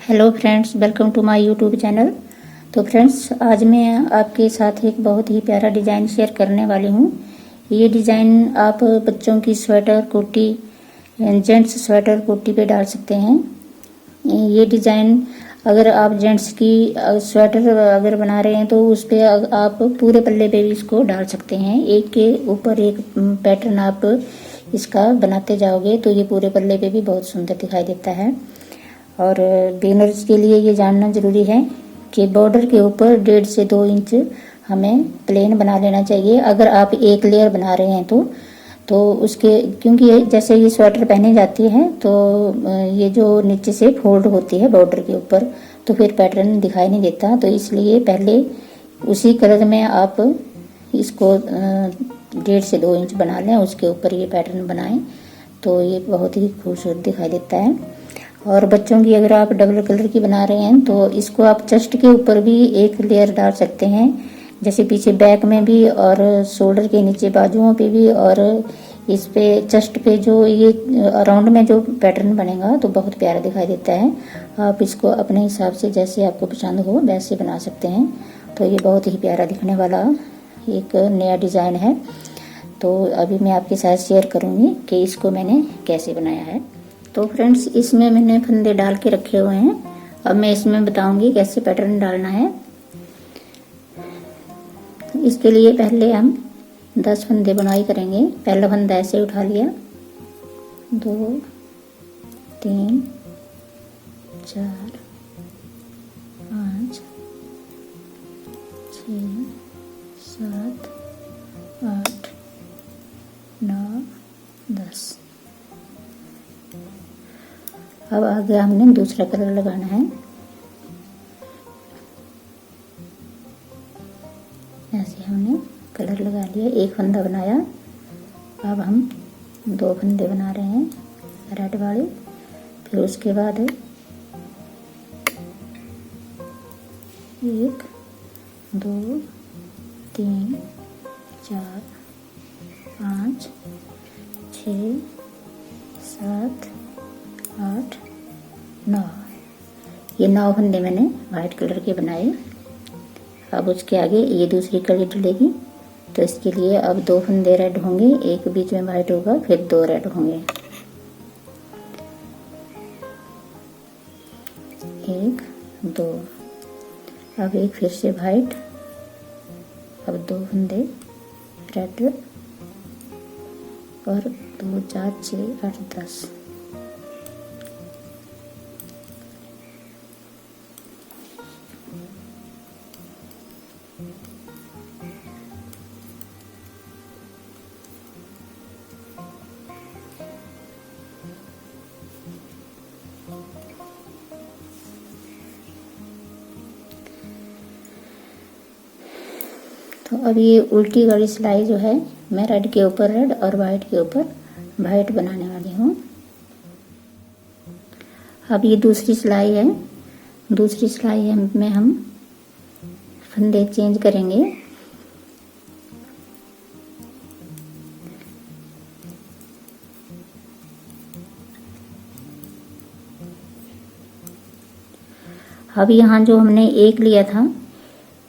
Hello friends, welcome to my YouTube channel. तो friends, आज मैं आपके साथ एक बहुत ही प्यारा डिज़ाइन शेयर करने वाली हूँ। ये डिज़ाइन आप बच्चों की sweater kurti, gents sweater kurti पे डाल सकते हैं। ये डिज़ाइन अगर आप जेंट्स की स्वेटर अगर बना रहे हैं तो उस पर आप पूरे पल्ले पे भी इसको डाल सकते हैं। एक के ऊपर एक पैटर्न आप इसका बनाते जाओगे तो ये पूरे पल्ले पे भी बहुत सुंदर दिखाई देता है। और बिगिनर्स के लिए ये जानना ज़रूरी है कि बॉर्डर के ऊपर 1.5 से 2 इंच हमें प्लेन बना लेना चाहिए। अगर आप एक लेयर बना रहे हैं तो उसके, क्योंकि जैसे ये स्वेटर पहने जाती है तो ये जो नीचे से फोल्ड होती है बॉर्डर के ऊपर तो फिर पैटर्न दिखाई नहीं देता। तो इसलिए पहले उसी कलर में आप इसको 1.5 से 2 इंच बना लें, उसके ऊपर ये पैटर्न बनाएं तो ये बहुत ही खूबसूरत दिखाई देता है। और बच्चों की अगर आप डबल कलर की बना रहे हैं तो इसको आप चेस्ट के ऊपर भी एक लेयर डाल सकते हैं, जैसे पीछे बैक में भी और शोल्डर के नीचे बाजुओं पे भी, और इस पे चेस्ट पे जो ये अराउंड में जो पैटर्न बनेगा तो बहुत प्यारा दिखाई देता है। आप इसको अपने हिसाब से जैसे आपको पसंद हो वैसे बना सकते हैं। तो ये बहुत ही प्यारा दिखने वाला एक नया डिज़ाइन है। तो अभी मैं आपके साथ शेयर करूँगी कि इसको मैंने कैसे बनाया है। तो फ्रेंड्स, इसमें मैंने फंदे डाल के रखे हुए हैं। अब मैं इसमें बताऊंगी कैसे पैटर्न डालना है। इसके लिए पहले हम 10 फंदे बुनाई करेंगे। पहला फंदा ऐसे उठा लिया, 2 3 4 5 6 7 8 9 10। अब आगे हमने दूसरा कलर लगाना है। ऐसे हमने कलर लगा लिया, एक फंदा बनाया। अब हम 2 फंदे बना रहे हैं रेड वाले। फिर उसके बाद 1 2 3 4 5 6 7 8 9। ये 9 फंदे मैंने वाइट कलर के बनाए। अब उसके आगे ये दूसरी कली डलेगी तो इसके लिए अब 2 फंदे रेड होंगे, एक बीच में वाइट होगा, फिर 2 रेड होंगे। 1 2। अब एक फिर से वाइट, अब 2 फंदे रेड और 2 4 6 8 10। तो अब ये उल्टी वाली सिलाई जो है मैं रेड के ऊपर रेड और वाइट के ऊपर वाइट बनाने वाली हूँ। अब ये दूसरी सिलाई है। दूसरी सिलाई में हम फंदे चेंज करेंगे। अब यहाँ जो हमने एक लिया था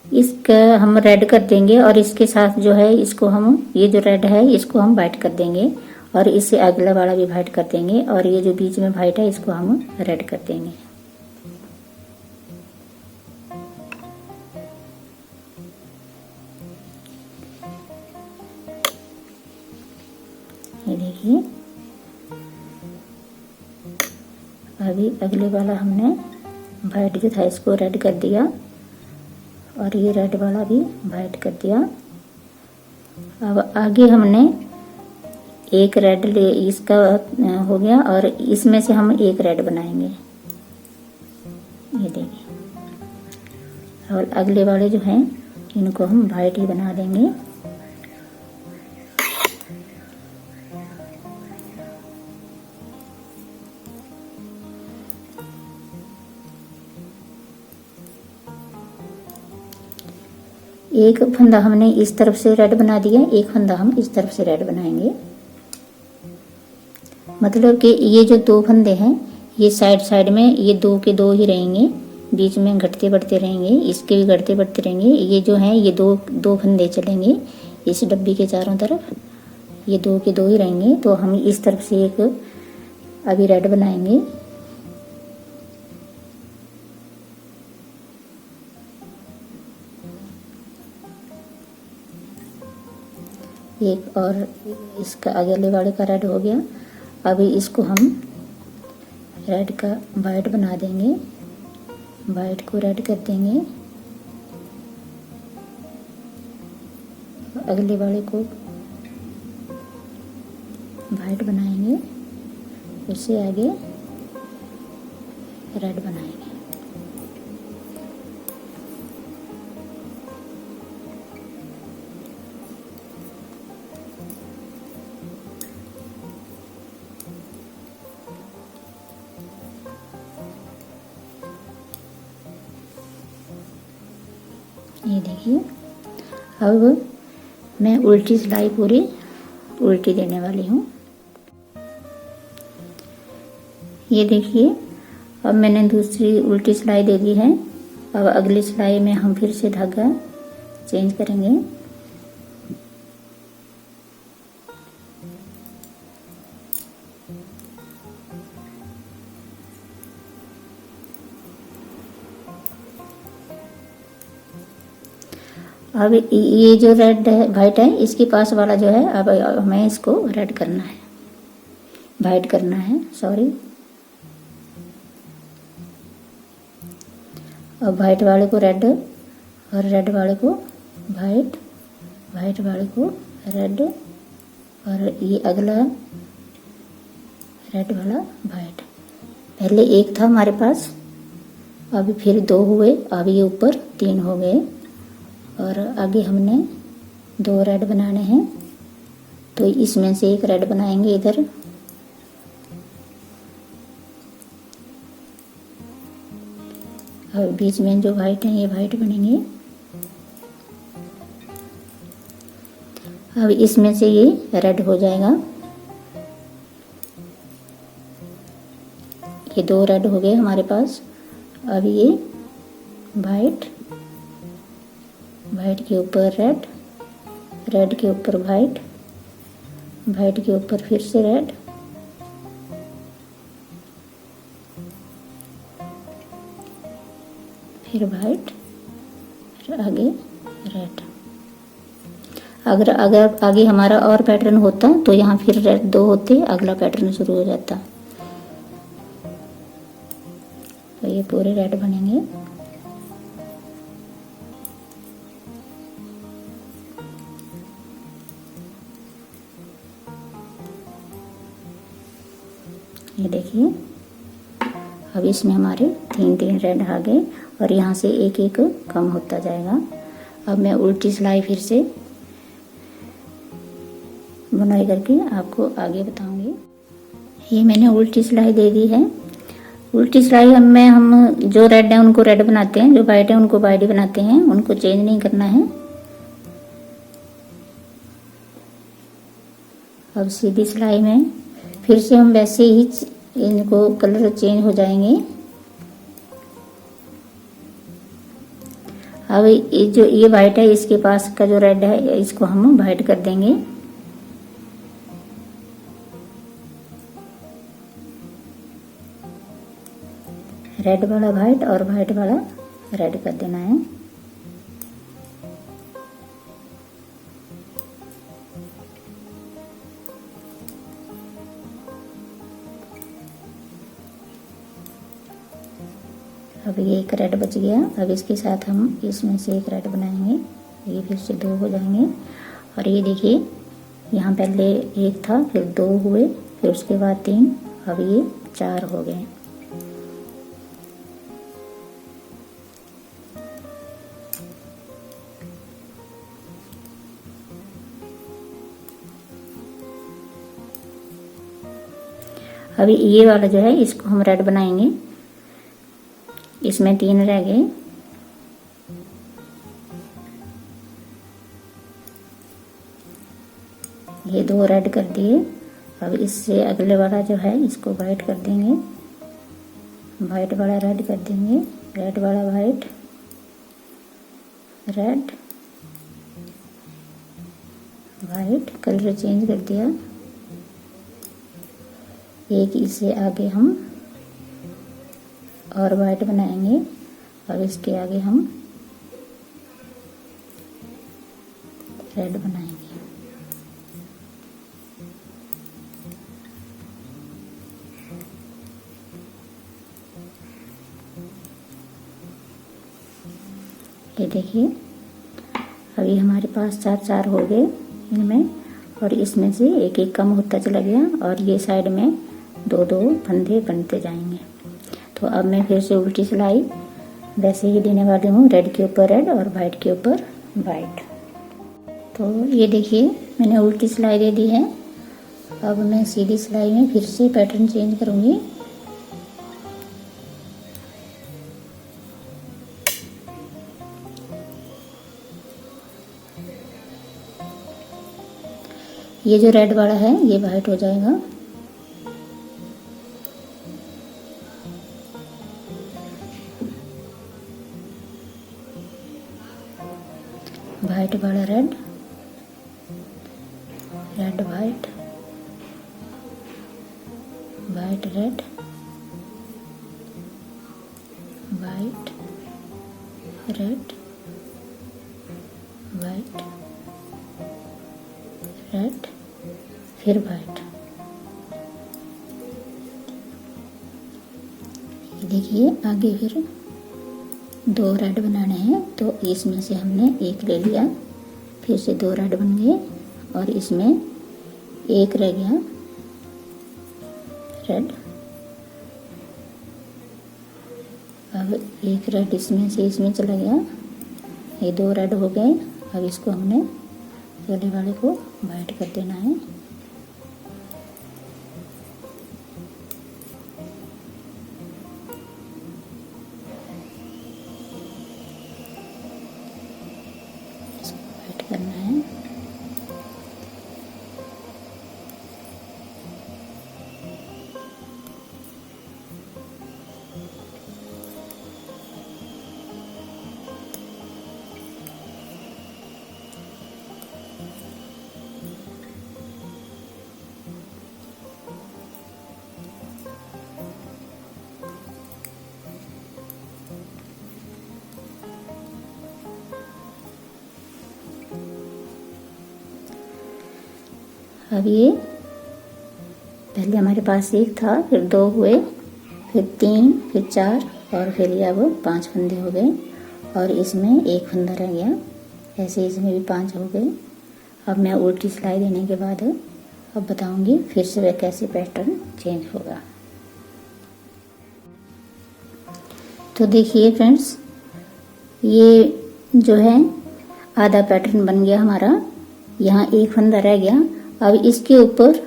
इसका हम रेड कर देंगे और इसके साथ जो है इसको हम, ये जो रेड है इसको हम वाइट कर देंगे और इससे अगला वाला भी वाइट कर देंगे और ये जो बीच में वाइट है इसको हम रेड कर देंगे। ये देखिए, अभी अगले वाला हमने वाइट जो था इसको रेड कर दिया और ये रेड वाला भी वाइट कर दिया। अब आगे हमने एक रेड ले, इसका हो गया और इसमें से हम एक रेड बनाएंगे। ये देखिए, और अगले वाले जो हैं इनको हम वाइट ही बना देंगे। एक फंदा हमने इस तरफ से रेड बना दिया, एक फंदा हम इस तरफ से रेड बनाएंगे। मतलब कि ये जो 2 फंदे हैं ये साइड साइड में ये 2 के 2 ही रहेंगे, बीच में घटते बढ़ते रहेंगे, इसके भी घटते बढ़ते रहेंगे। ये जो है ये 2 फंदे चलेंगे इस डब्बी के चारों तरफ, ये 2 के 2 ही रहेंगे। तो हम इस तरफ से एक अभी रेड बनाएंगे। एक और इसका अगले वाले का रेड हो गया। अभी इसको हम रेड का वाइट बना देंगे, वाइट को रेड कर देंगे, अगले वाले को वाइट बनाएंगे, उससे आगे रेड बनाएंगे। ये देखिए, अब मैं उल्टी सिलाई पूरी उल्टी देने वाली हूँ। ये देखिए, अब मैंने दूसरी उल्टी सिलाई दे दी है। अब अगली सिलाई में हम फिर से धागा चेंज करेंगे। अब ये जो रेड है वाइट है, इसके पास वाला जो है अब हमें इसको रेड करना है, वाइट करना है, सॉरी। अब वाइट वाले को रेड और रेड वाले को वाइट, वाइट वाले को रेड और ये अगला रेड वाला वाइट। पहले एक था हमारे पास, अभी फिर 2 हुए, अब ये ऊपर 3 हो गए और आगे हमने 2 रेड बनाने हैं। तो इसमें से एक रेड बनाएंगे इधर, और बीच में जो वाइट है ये वाइट बनेंगे। अब इसमें से ये रेड हो जाएगा। ये 2 रेड हो गए हमारे पास। अब ये वाइट, वाइट के ऊपर रेड, रेड के ऊपर वाइट, वाइट के ऊपर फिर से रेड, फिर वाइट, फिर आगे रेड। अगर आगे हमारा और पैटर्न होता तो यहाँ फिर रेड 2 होते, अगला पैटर्न शुरू हो जाता। तो ये पूरे रेड बनेंगे। ये देखिए, अब इसमें हमारे 3 रेड आ गए और यहाँ से एक एक कम होता जाएगा। अब मैं उल्टी सिलाई फिर से बुनाई करके आपको आगे बताऊंगी। ये मैंने उल्टी सिलाई दे दी है। उल्टी सिलाई में हम जो रेड है उनको रेड बनाते हैं, जो वाइट है उनको वाइट बनाते हैं, उनको चेंज नहीं करना है। अब सीधी सिलाई में फिर से हम वैसे ही इनको कलर चेंज हो जाएंगे। अब ये वाइट है, इसके पास का जो रेड है इसको हम वाइट कर देंगे। रेड वाला वाइट और वाइट वाला रेड कर देना है। अब ये एक रेड बच गया। अब इसके साथ हम इसमें से एक रेड बनाएंगे, ये फिर से 2 हो जाएंगे। और ये देखिए, यहाँ पहले 1 था, फिर 2 हुए, फिर उसके बाद 3, अब ये 4 हो गए। अभी ये वाला जो है इसको हम रेड बनाएंगे। इसमें 3 रह गए। ये 2 रेड कर दिए। अब इससे अगले वाला जो है इसको वाइट कर देंगे। वाइट वाला रेड कर देंगे, रेड वाला white, red white, colour change कर दिया। एक इससे आगे हम और वाइट बनाएंगे और इसके आगे हम रेड बनाएंगे। ये देखिए अभी हमारे पास चार हो गए इनमें, और इसमें से एक एक कम होता चला गया और ये साइड में दो फंदे बनते जाएंगे। तो अब मैं फिर से उल्टी सिलाई वैसे ही देने वाली हूँ, रेड के ऊपर रेड और वाइट के ऊपर वाइट। तो ये देखिए मैंने उल्टी सिलाई दे दी है। अब मैं सीधी सिलाई में फिर से पैटर्न चेंज करूँगी। ये जो रेड वाला है ये वाइट हो जाएगा, वाइट वाला red, red white, white red, white red, white red, फिर वाइट। ये देखिए आगे फिर दो रेड बनाने हैं, तो इसमें से हमने एक ले लिया, फिर से दो रेड बन गए और इसमें एक रह गया रेड। अब एक रेड इसमें से इसमें चला गया, ये दो रेड हो गए। अब इसको हमने पहले वाले को वाइट कर देना है। इसको वाइट करना है। अब ये पहले हमारे पास एक था, फिर दो हुए, फिर तीन, फिर चार और फिर ये अब 5 फंदे हो गए और इसमें एक फंदा रह गया। ऐसे इसमें भी 5 हो गए। अब मैं उल्टी सिलाई देने के बाद अब बताऊंगी फिर से वह कैसे पैटर्न चेंज होगा। तो देखिए फ्रेंड्स, ये जो है आधा पैटर्न बन गया हमारा। यहाँ एक फंदा रह गया। अब इसके ऊपर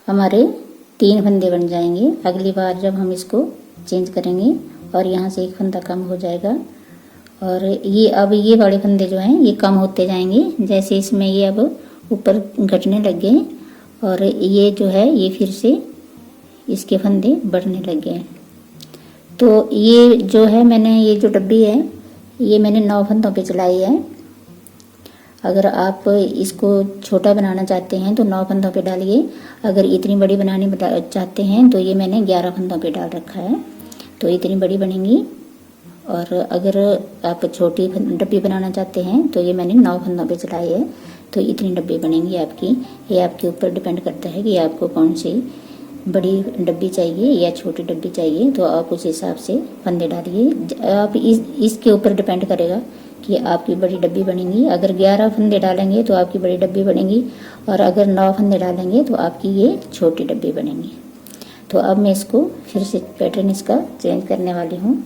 हमारे 3 फंदे बन जाएंगे अगली बार जब हम इसको चेंज करेंगे, और यहाँ से एक फंदा कम हो जाएगा। और ये अब ये वाले फंदे जो हैं ये कम होते जाएंगे, जैसे इसमें ये अब ऊपर घटने लग गए और ये जो है ये फिर से इसके फंदे बढ़ने लग गए। तो ये जो है मैंने ये जो डब्बी है ये मैंने 9 फंदों पे चलाई है। अगर आप इसको छोटा बनाना चाहते हैं तो 9 फंदों पे डालिए। अगर इतनी बड़ी बनानी चाहते हैं तो ये मैंने 11 फंदों पे डाल रखा है, तो इतनी बड़ी बनेंगी। और अगर आप छोटी डब्बी बनाना चाहते हैं तो ये मैंने 9 फंदों पे चलाई है, तो इतनी डब्बी बनेंगी आपकी। ये आपके ऊपर डिपेंड करता है कि आपको कौन सी बड़ी डब्बी चाहिए या छोटी डब्बी चाहिए, तो आप उस हिसाब से फंदे डालिए। आप इसके ऊपर डिपेंड करेगा कि आपकी बड़ी डब्बी बनेंगी। अगर 11 फंदे डालेंगे तो आपकी बड़ी डब्बी बनेगी, और अगर 9 फंदे डालेंगे तो आपकी ये छोटी डब्बी बनेगी। तो अब मैं इसको फिर से पैटर्न इसका चेंज करने वाली हूँ।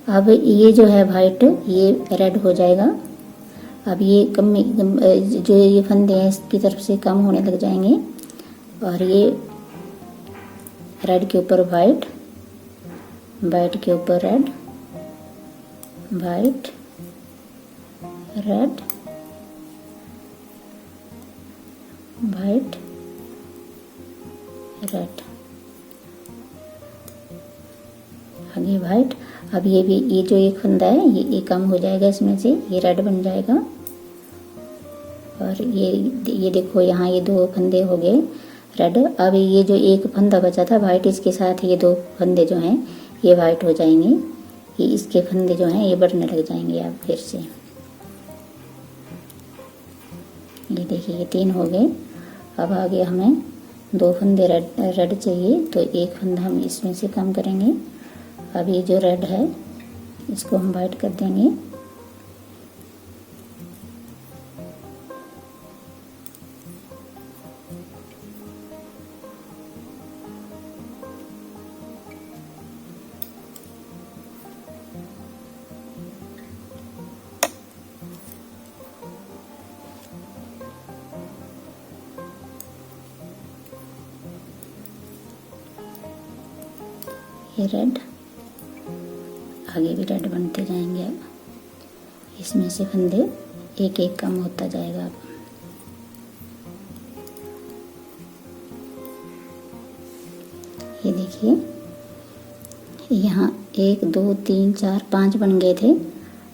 अब ये जो है वाइट ये रेड हो जाएगा। अब ये कम जो ये फंदे हैं इसकी तरफ से कम होने लग जाएंगे, और ये रेड के ऊपर वाइट, वाइट के ऊपर red, white, red, white, red, आगे वाइट। अब ये भी, ये जो एक फंदा है ये कम हो जाएगा, इसमें से ये रेड बन जाएगा। और ये देखो यहाँ ये दो फंदे हो गए रेड। अब ये जो एक फंदा बचा था वाइट, इसके साथ ये दो फंदे जो हैं ये वाइट हो जाएंगे। ये इसके फंदे जो हैं ये बढ़ने लग जाएंगे। अब फिर से ये देखिए ये 3 हो गए। अब आगे हमें 2 फंदे रेड चाहिए, तो एक फंदा हम इसमें से कम करेंगे। अब ये जो रेड है इसको हम वाइट कर देंगे। ये रेड, आगे भी रेड बनते जाएंगे। अब इसमें से फंदे एक एक कम होता जाएगा। अब ये देखिए यहाँ 1 2 3 4 5 बन गए थे।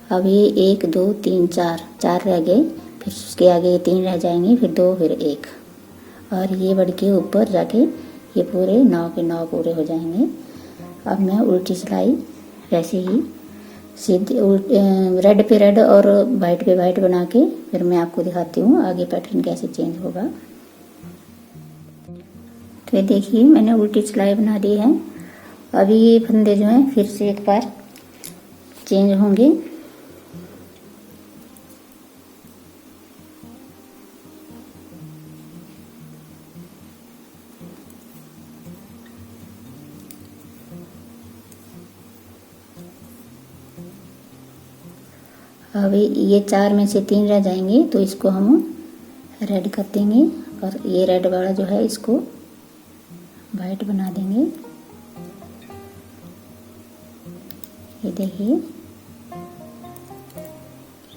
अब ये 1 2 3 4 रह गए, फिर उसके आगे 3 रह जाएंगे, फिर 2 फिर 1, और ये बढ़ के ऊपर जाके ये पूरे 9 के 9 पूरे हो जाएंगे। अब मैं उल्टी सिलाई वैसे ही सीधी रेड पे रेड और वाइट पे वाइट बना के फिर मैं आपको दिखाती हूँ आगे पैटर्न कैसे चेंज होगा। तो ये देखिए मैंने उल्टी सिलाई बना दी है। अभी ये फंदे जो हैं फिर से एक बार चेंज होंगे। अभी ये 4 में से 3 रह जाएंगे, तो इसको हम रेड कर देंगे, और ये रेड वाला जो है इसको वाइट बना देंगे। ये देखिए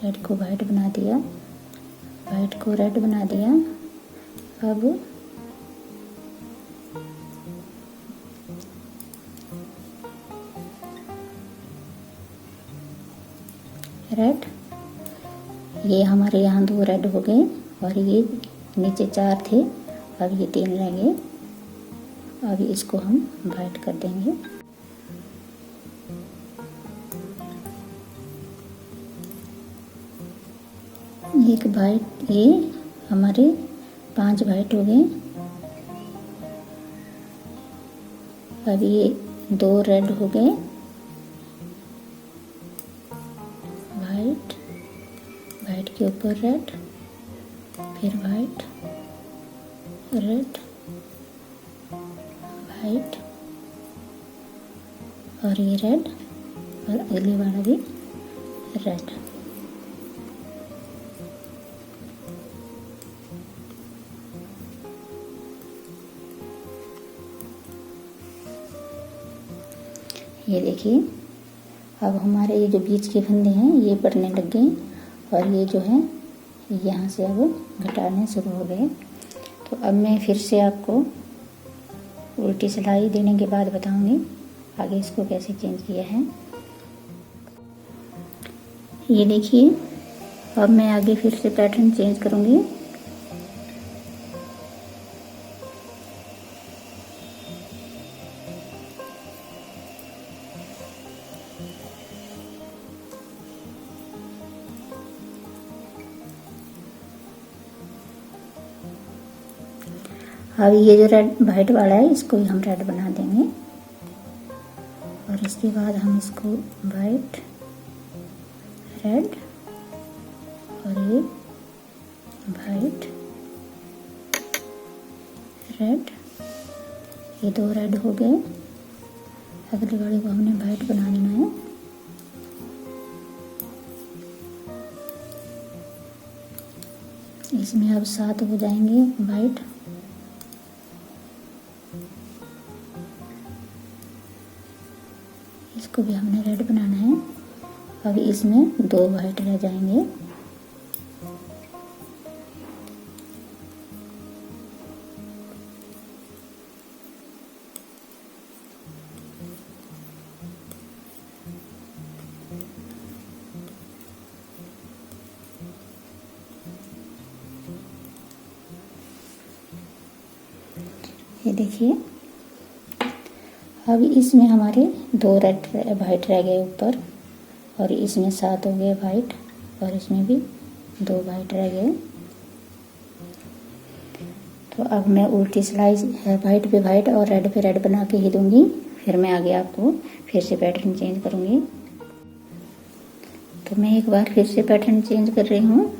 रेड को वाइट बना दिया, वाइट को रेड बना दिया। अब रेड, ये हमारे यहाँ 2 रेड हो गए, और ये नीचे 4 थे, अब ये 3 रह गए। अब इसको हम वाइट कर देंगे। एक वाइट, ये हमारे 5 वाइट हो गए। अब ये 2 रेड हो गए, वाइट, वाइट के ऊपर रेड, फिर वाइट, रेड, वाइट, और ये रेड, और अगले वाला भी रेड। ये देखिए अब हमारे ये जो बीच के फंदे हैं ये बढ़ने लग गए, और ये जो है यहाँ से अब घटाने शुरू हो गए। तो अब मैं फिर से आपको उल्टी सिलाई देने के बाद बताऊंगी आगे इसको कैसे चेंज किया है। ये देखिए अब मैं आगे फिर से पैटर्न चेंज करूंगी। अब ये जो रेड वाइट वाला है इसको हम रेड बना देंगे, और इसके बाद हम इसको वाइट, रेड, और ये वाइट, रेड, ये 2 रेड हो गए। अगली वाले को हमने वाइट बना लेना है। इसमें अब 7 हो जाएंगे वाइट, इसको भी हमने रेड बनाना है। अब इसमें 2 वाइट रह जाएंगे। ये देखिए, अब इसमें हमारे 2 रेड वाइट रह गए ऊपर, और इसमें 7 हो गए वाइट, और इसमें भी 2 वाइट रह गए। तो अब मैं उल्टी सिलाई वाइट पे वाइट और रेड पे रेड बना के ही दूंगी, फिर मैं आगे आपको फिर से पैटर्न चेंज करूंगी। तो मैं एक बार फिर से पैटर्न चेंज कर रही हूँ।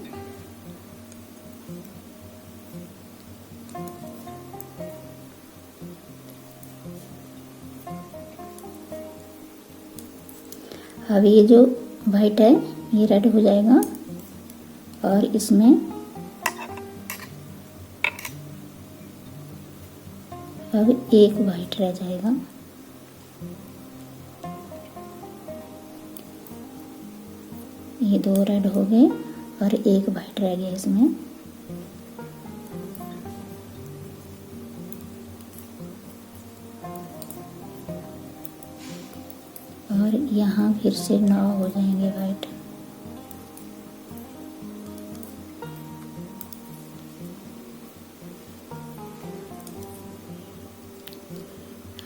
अब ये जो वाइट है ये रेड हो जाएगा, और इसमें अब 1 वाइट रह जाएगा। ये 2 रेड हो गए और 1 वाइट रह गया इसमें। और यहाँ फिर से 9 हो जाएंगे वाइट।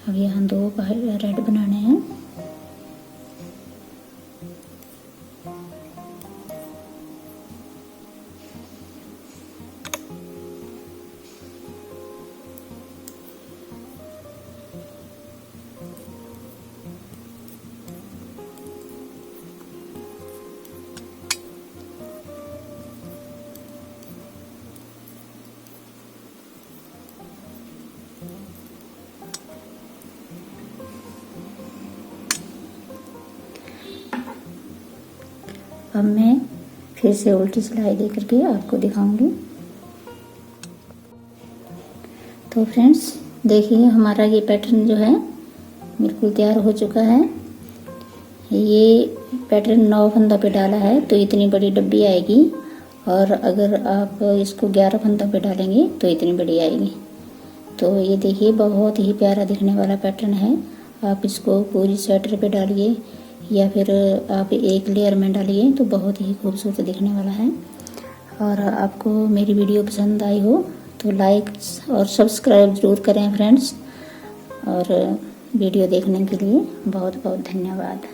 अब यहाँ 2 रेड बनाने हैं। अब मैं फिर से उल्टी सिलाई दे करके आपको दिखाऊंगी। तो फ्रेंड्स देखिए, हमारा ये पैटर्न जो है बिल्कुल तैयार हो चुका है। ये पैटर्न 9 फंदों पे डाला है तो इतनी बड़ी डब्बी आएगी, और अगर आप इसको 11 फंदों पे डालेंगे तो इतनी बड़ी आएगी। तो ये देखिए, बहुत ही प्यारा दिखने वाला पैटर्न है। आप इसको पूरी स्वेटर पे डालिए या फिर आप एक लेयर में डालिए तो बहुत ही खूबसूरत दिखने वाला है। और आपको मेरी वीडियो पसंद आई हो तो लाइक और सब्सक्राइब ज़रूर करें फ्रेंड्स। और वीडियो देखने के लिए बहुत बहुत धन्यवाद।